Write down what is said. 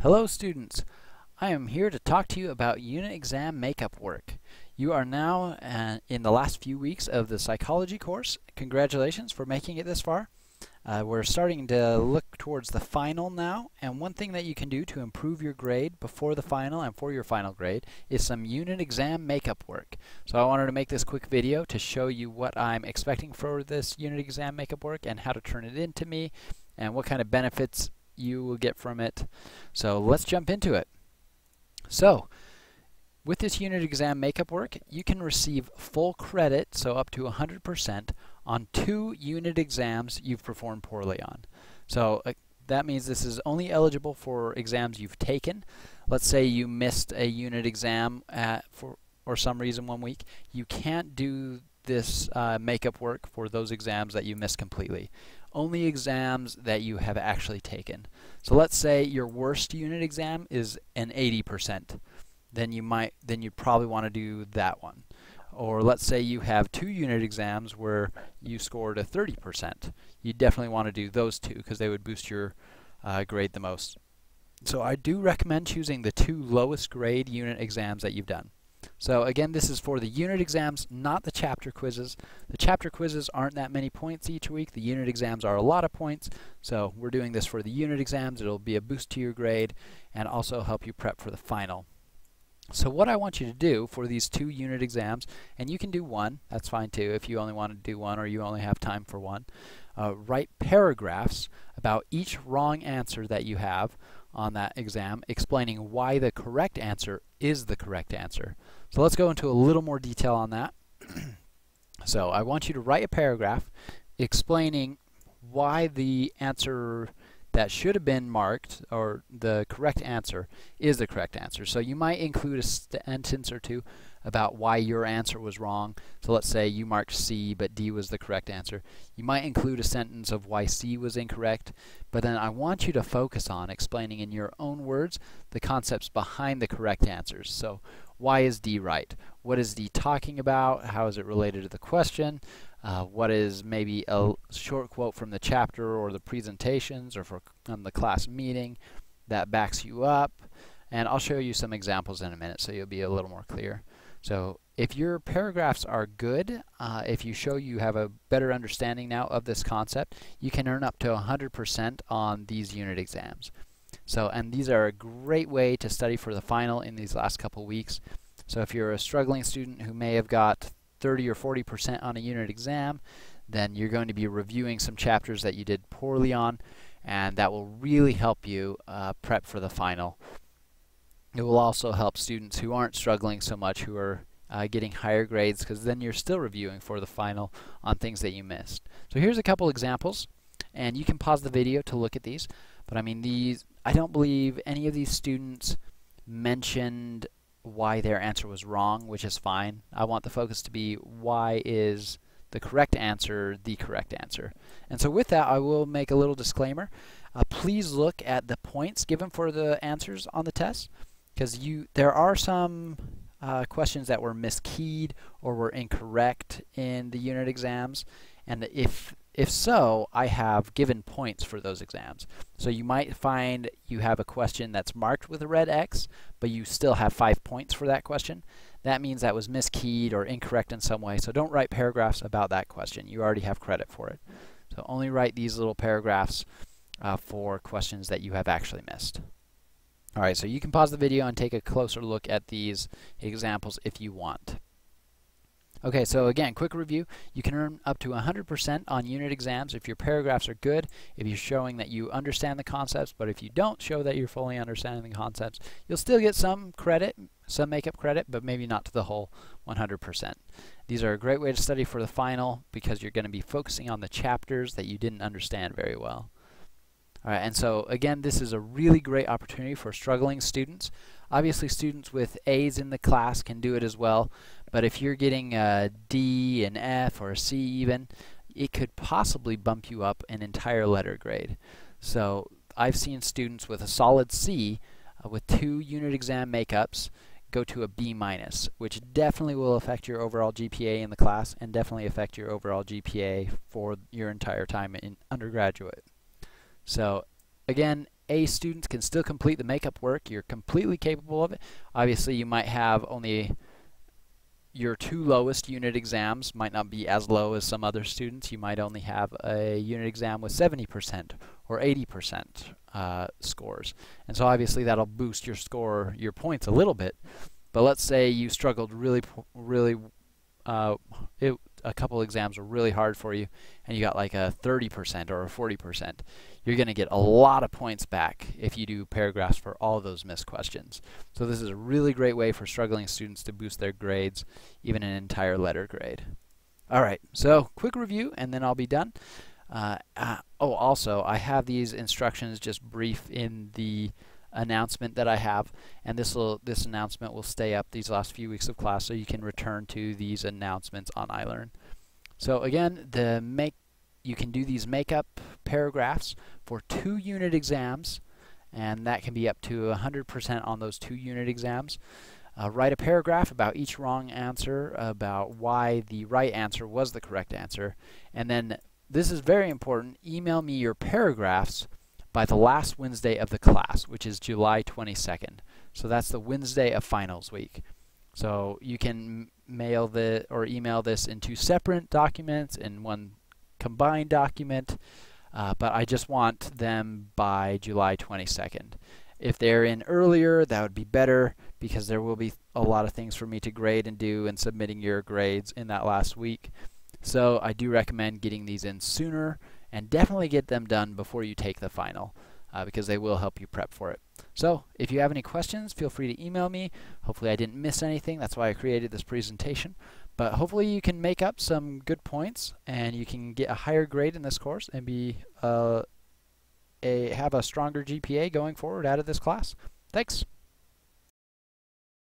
Hello students, I am here to talk to you about unit exam makeup work. You are now in the last few weeks of the psychology course. Congratulations for making it this far. We're starting to look towards the final now, and one thing that you can do to improve your grade before the final and for your final grade is some unit exam makeup work. So I wanted to make this quick video to show you what I'm expecting for this unit exam makeup work and how to turn it into me and what kind of benefits you will get from it. So let's jump into it. So with this unit exam makeup work, you can receive full credit, so up to 100%, on 2 unit exams you've performed poorly on. So that means this is only eligible for exams you've taken. Let's say you missed a unit exam for some reason one week. You can't do this makeup work for those exams that you missed completely. Only exams that you have actually taken. So let's say your worst unit exam is an 80%. Then you'd probably want to do that one. Or let's say you have 2 unit exams where you scored a 30%. You definitely want to do those 2 because they would boost your grade the most. So I do recommend choosing the 2 lowest grade unit exams that you've done. So again, this is for the unit exams, not the chapter quizzes. The chapter quizzes aren't that many points each week. The unit exams are a lot of points. So we're doing this for the unit exams. It'll be a boost to your grade and also help you prep for the final. So what I want you to do for these 2 unit exams, and you can do one, that's fine too if you only want to do one or you only have time for one, write paragraphs about each wrong answer that you have on that exam, explaining why the correct answer is the correct answer. So let's go into a little more detail on that. So I want you to write a paragraph explaining why the answer that should have been marked, or the correct answer, is the correct answer. So you might include a sentence or 2 about why your answer was wrong. So let's say you marked C, but D was the correct answer. You might include a sentence of why C was incorrect, but then I want you to focus on explaining in your own words the concepts behind the correct answers. So why is D right? What is D talking about? How is it related to the question? What is maybe a short quote from the chapter or the presentations or from the class meeting that backs you up? And I'll show you some examples in a minute so you'll be a little more clear. So if your paragraphs are good, if you show you have a better understanding now of this concept, you can earn up to 100% on these unit exams. So, and these are a great way to study for the final in these last couple weeks. So if you're a struggling student who may have got 30 or 40% on a unit exam, then you're going to be reviewing some chapters that you did poorly on, and that will really help you prep for the final. It will also help students who aren't struggling so much, who are getting higher grades, because then you're still reviewing for the final on things that you missed. So here's a couple examples, and you can pause the video to look at these. But I mean, I don't believe any of these students mentioned why their answer was wrong, which is fine. I want the focus to be why is the correct answer the correct answer. And so with that, I will make a little disclaimer. Please look at the points given for the answers on the test, because there are some questions that were miskeyed or were incorrect in the unit exams, and if so, I have given points for those exams. So you might find you have a question that's marked with a red X, but you still have 5 points for that question. That means that was miskeyed or incorrect in some way, so don't write paragraphs about that question. You already have credit for it. So only write these little paragraphs for questions that you have actually missed. Alright, so you can pause the video and take a closer look at these examples if you want. Okay, so again, quick review. You can earn up to 100% on unit exams if your paragraphs are good, if you're showing that you understand the concepts, but if you don't show that you're fully understanding the concepts, you'll still get some credit, some makeup credit, but maybe not to the whole 100%. These are a great way to study for the final because you're going to be focusing on the chapters that you didn't understand very well. Alright, and so again, this is a really great opportunity for struggling students. Obviously, students with A's in the class can do it as well, but if you're getting a D, an F, or a C even, it could possibly bump you up an entire letter grade. So I've seen students with a solid C with 2 unit exam makeups go to a B-, which definitely will affect your overall GPA in the class and definitely affect your overall GPA for your entire time in undergraduate. So again, A students can still complete the makeup work. You're completely capable of it. Obviously, you might have only your 2 lowest unit exams might not be as low as some other students. You might only have a unit exam with 70% or 80% scores. And so obviously that'll boost your score, your points a little bit. But let's say you struggled really, a couple exams were really hard for you and you got like a 30% or a 40%. You're going to get a lot of points back if you do paragraphs for all those missed questions. So this is a really great way for struggling students to boost their grades, even an entire letter grade. All right, so quick review and then I'll be done. Also, I have these instructions just brief in the announcement that I have, and this announcement will stay up these last few weeks of class, so you can return to these announcements on iLearn. So again, you can do these makeup paragraphs for 2 unit exams, and that can be up to 100% on those 2 unit exams. Write a paragraph about each wrong answer, about why the right answer was the correct answer, and then this is very important, email me your paragraphs by the last Wednesday of the class, which is July 22nd. So that's the Wednesday of finals week. So you can mail or email this in 2 separate documents, in 1 combined document, but I just want them by July 22nd. If they're in earlier, that would be better, because there will be a lot of things for me to grade and do and submitting your grades in that last week. So I do recommend getting these in sooner, and definitely get them done before you take the final, because they will help you prep for it. So if you have any questions, feel free to email me. Hopefully I didn't miss anything. That's why I created this presentation. But hopefully you can make up some good points and you can get a higher grade in this course and have a stronger GPA going forward out of this class. Thanks.